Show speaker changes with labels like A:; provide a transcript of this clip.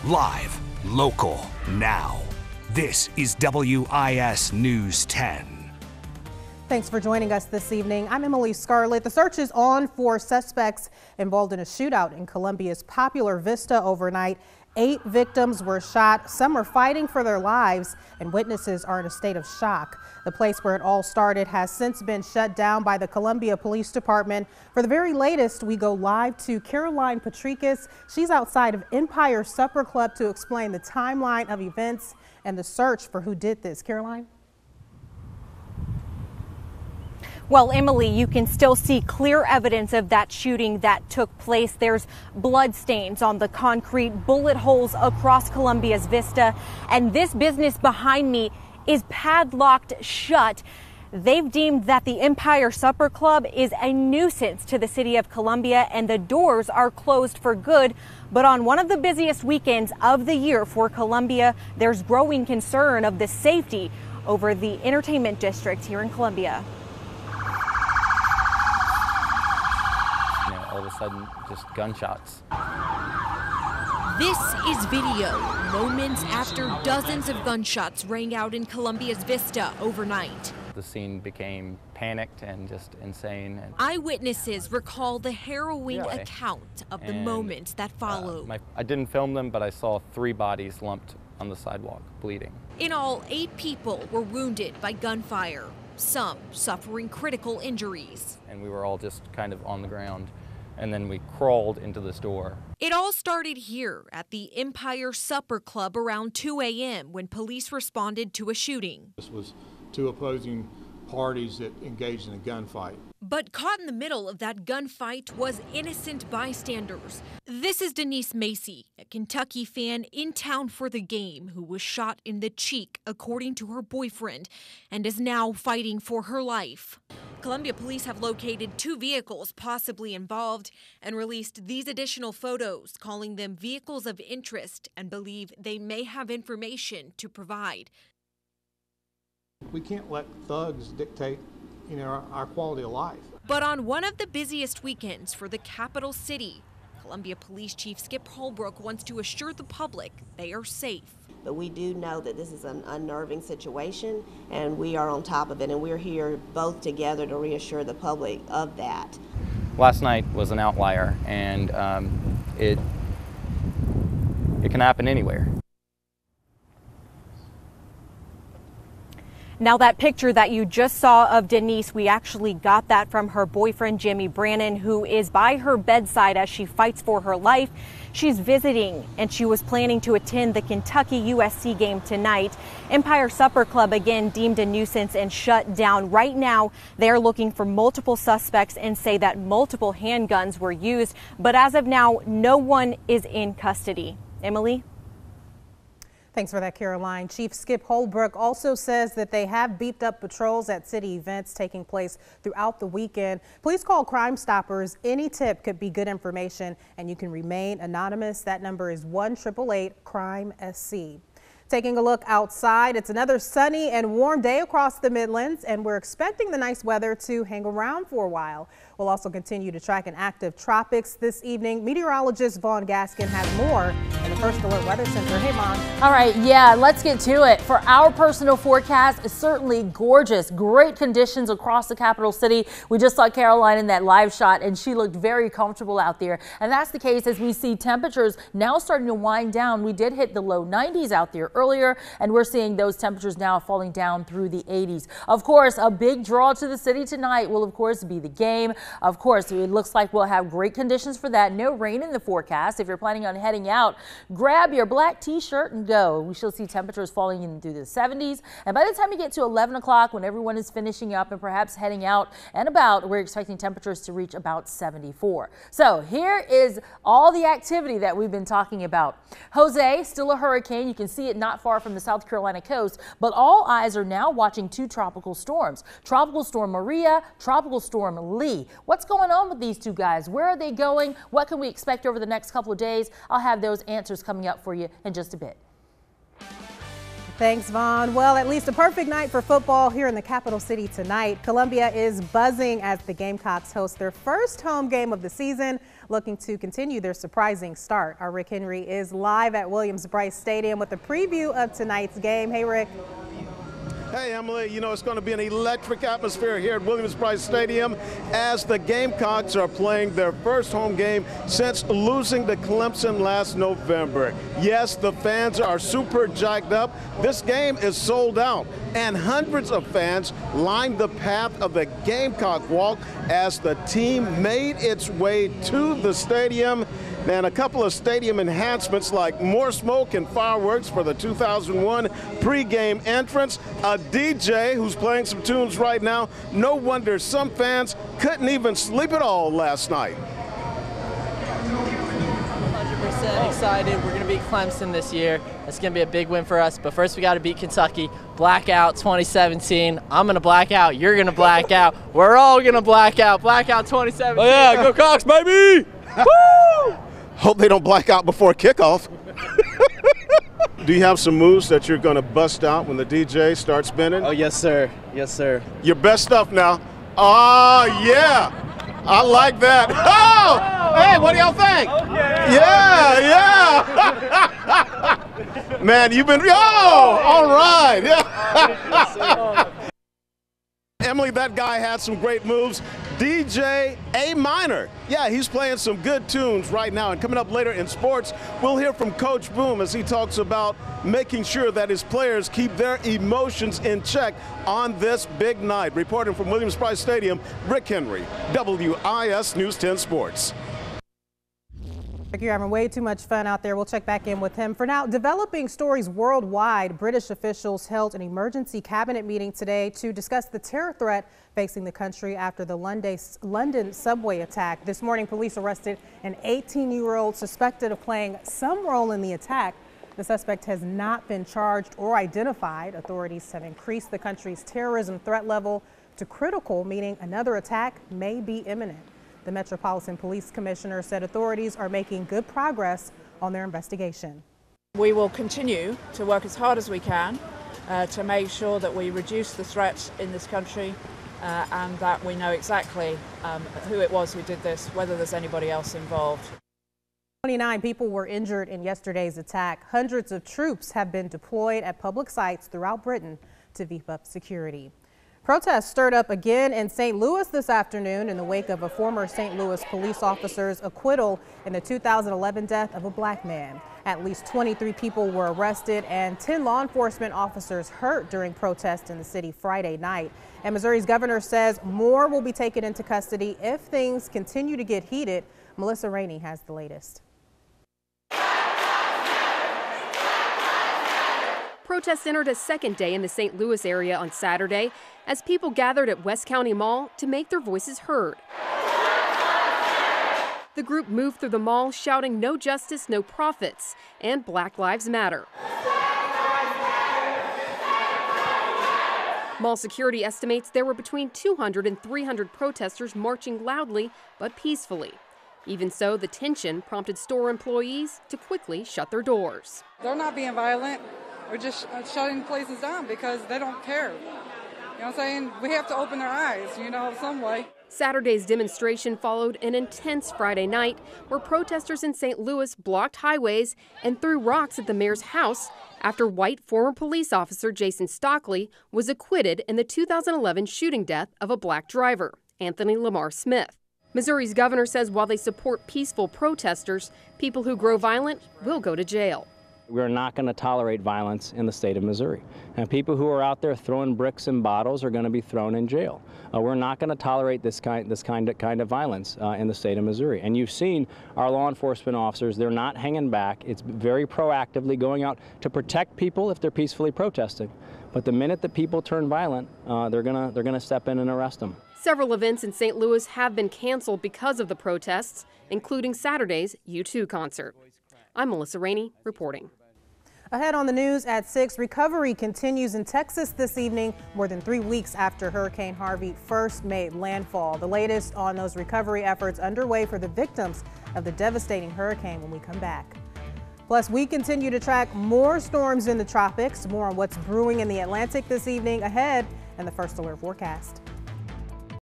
A: Live, local, now. This is WIS News 10.
B: Thanks for joining us this evening. I'm Emily Scarlett. The search is on for suspects involved in a shootout in Columbia's popular Vista overnight. 8 victims were shot. Some are fighting for their lives, and witnesses are in a state of shock. The place where it all started has since been shut down by the Columbia Police Department. For the very latest, we go live to Caroline Patricus. She's outside of Empire Supper Club to explain the timeline of events and the search for who did this. Caroline?
C: Well, Emily, you can still see clear evidence of that shooting that took place. There's blood stains on the concrete, bullet holes across Columbia's Vista, and this business behind me is padlocked shut. They've deemed that the Empire Supper Club is a nuisance to the city of Columbia, and the doors are closed for good. But on one of the busiest weekends of the year for Columbia, there's growing concern of the safety over the entertainment district here in Columbia.
D: All of a sudden, just gunshots.
E: This is video moments after dozens of gunshots rang out in Columbia's Vista overnight.
D: The scene became panicked and just insane.
E: Eyewitnesses recall the harrowing account of the moments that followed.
D: I didn't film them, but I saw 3 bodies lumped on the sidewalk, bleeding.
E: In all, 8 people were wounded by gunfire, some suffering critical injuries.
D: And we were all just kind of on the ground. And then we crawled into this door.
E: It all started here at the Empire Supper Club around 2 a.m. when police responded to a shooting.
F: This was 2 opposing parties that engaged in a gunfight.
E: But caught in the middle of that gunfight was innocent bystanders. This is Denise Macy, a Kentucky fan in town for the game who was shot in the cheek, according to her boyfriend, and is now fighting for her life. Columbia police have located 2 vehicles possibly involved and released these additional photos, calling them vehicles of interest, and believe they may have information to provide.
F: We can't let thugs dictate, our quality of life.
E: But on one of the busiest weekends for the capital city, Columbia Police Chief Skip Holbrook wants to assure the public they are safe.
G: But we do know that this is an unnerving situation, and we are on top of it, and we're here both together to reassure the public of that.
D: Last night was an outlier, and it can happen anywhere.
C: Now, that picture that you just saw of Denise, we actually got that from her boyfriend, Jimmy Brannon, who is by her bedside as she fights for her life. She's visiting, and she was planning to attend the Kentucky USC game tonight. Empire Supper Club, again, deemed a nuisance and shut down. Right now, they're looking for multiple suspects and say that multiple handguns were used. But as of now, no one is in custody. Emily?
B: Thanks for that, Caroline. Chief Skip Holbrook also says that they have beefed up patrols at city events taking place throughout the weekend. Please call Crime Stoppers. Any tip could be good information, and you can remain anonymous. That number is 1-888-CRIME-SC. Taking a look outside, it's another sunny and warm day across the Midlands, and we're expecting the nice weather to hang around for a while. We'll also continue to track an active tropics this evening. Meteorologist Vaughn Gaskin has more in the First Alert Weather Center. Hey, Mom.
H: All right, yeah, let's get to it. For our personal forecast, it's certainly gorgeous. Great conditions across the capital city. We just saw Caroline in that live shot, and she looked very comfortable out there. And that's the case as we see temperatures now starting to wind down. We did hit the low 90s out there earlier, and we're seeing those temperatures now falling down through the 80s. Of course, a big draw to the city tonight will, of course, be the game. Of course, it looks like we'll have great conditions for that. No rain in the forecast. If you're planning on heading out, grab your black t-shirt and go. We shall see temperatures falling into the 70s. And by the time you get to 11 o'clock, when everyone is finishing up and perhaps heading out and about, we're expecting temperatures to reach about 74. So here is all the activity that we've been talking about. Jose, still a hurricane. You can see it not far from the South Carolina coast, but all eyes are now watching 2 tropical storms. Tropical Storm Maria, Tropical Storm Lee. What's going on with these 2 guys? Where are they going? What can we expect over the next couple of days? I'll have those answers coming up for you in just a bit.
B: Thanks, Vaughn. Well, at least a perfect night for football here in the capital city tonight. Columbia is buzzing as the Gamecocks host their first home game of the season, looking to continue their surprising start. Our Rick Henry is live at Williams-Brice Stadium with a preview of tonight's game. Hey, Rick.
I: Hey, Emily, you know it's going to be an electric atmosphere here at Williams-Brice Stadium as the Gamecocks are playing their first home game since losing to Clemson last November. Yes, the fans are super jacked up. This game is sold out, and hundreds of fans lined the path of the Gamecock Walk as the team made its way to the stadium. And a couple of stadium enhancements like more smoke and fireworks for the 2001 pregame entrance. A DJ who's playing some tunes right now. No wonder some fans couldn't even sleep at all last night.
J: 100% excited. We're going to beat Clemson this year. It's going to be a big win for us. But first we got to beat Kentucky. Blackout 2017. I'm going to black out. You're going to black out. We're all going to black out. Blackout 2017.
I: Oh yeah, go Cox, baby! Woo! Hope they don't black out before kickoff. Do you have some moves that you're going to bust out when the DJ starts spinning?
J: Oh, yes, sir. Yes, sir.
I: Your best stuff now. Oh, yeah. I like that. Oh! Hey, what do y'all think? Okay. Yeah. Man, you've been, all right. Yeah. Emily, that guy had some great moves. DJ A Minor. Yeah, he's playing some good tunes right now. And coming up later in sports, we'll hear from Coach Boom as he talks about making sure that his players keep their emotions in check on this big night. Reporting from Williams-Brice Stadium, Rick Henry, WIS News 10 Sports.
B: You're having way too much fun out there. We'll check back in with him. For now, developing stories worldwide, British officials held an emergency cabinet meeting today to discuss the terror threat facing the country after the London subway attack. This morning, police arrested an 18-year-old suspected of playing some role in the attack. The suspect has not been charged or identified. Authorities have increased the country's terrorism threat level to critical, meaning another attack may be imminent. The Metropolitan Police Commissioner said authorities are making good progress on their investigation.
K: We will continue to work as hard as we can to make sure that we reduce the threat in this country and that we know exactly who it was who did this, whether there's anybody else involved.
B: 29 people were injured in yesterday's attack. Hundreds of troops have been deployed at public sites throughout Britain to beef up security. Protests stirred up again in St. Louis this afternoon in the wake of a former St. Louis police officer's acquittal in the 2011 death of a black man. At least 23 people were arrested and 10 law enforcement officers hurt during protests in the city Friday night. And Missouri's governor says more will be taken into custody if things continue to get heated. Melissa Rainey has the latest.
L: Protests entered a second day in the St. Louis area on Saturday as people gathered at West County Mall to make their voices heard. The group moved through the mall shouting "No justice, no profits" and "Black Lives Matter." Mall security estimates there were between 200 and 300 protesters marching loudly but peacefully. Even so, the tension prompted store employees to quickly shut their doors.
M: They're not being violent. We're just shutting places down because they don't care. You know what I'm saying? We have to open their eyes, some way.
L: Saturday's demonstration followed an intense Friday night where protesters in St. Louis blocked highways and threw rocks at the mayor's house after white former police officer Jason Stockley was acquitted in the 2011 shooting death of a black driver, Anthony Lamar Smith. Missouri's governor says while they support peaceful protesters, people who grow violent will go to jail.
D: We're not going to tolerate violence in the state of Missouri. And people who are out there throwing bricks and bottles are going to be thrown in jail. We're not going to tolerate this kind of violence in the state of Missouri. And you've seen our law enforcement officers, they're not hanging back. It's very proactively going out to protect people if they're peacefully protesting. But the minute that people turn violent, they're gonna step in and arrest them.
L: Several events in St. Louis have been canceled because of the protests, including Saturday's U2 concert. I'm Melissa Rainey reporting.
B: Ahead on the news at 6, recovery continues in Texas this evening, more than 3 weeks after Hurricane Harvey first made landfall. The latest on those recovery efforts underway for the victims of the devastating hurricane when we come back. Plus, we continue to track more storms in the tropics. More on what's brewing in the Atlantic this evening ahead in the First Alert forecast.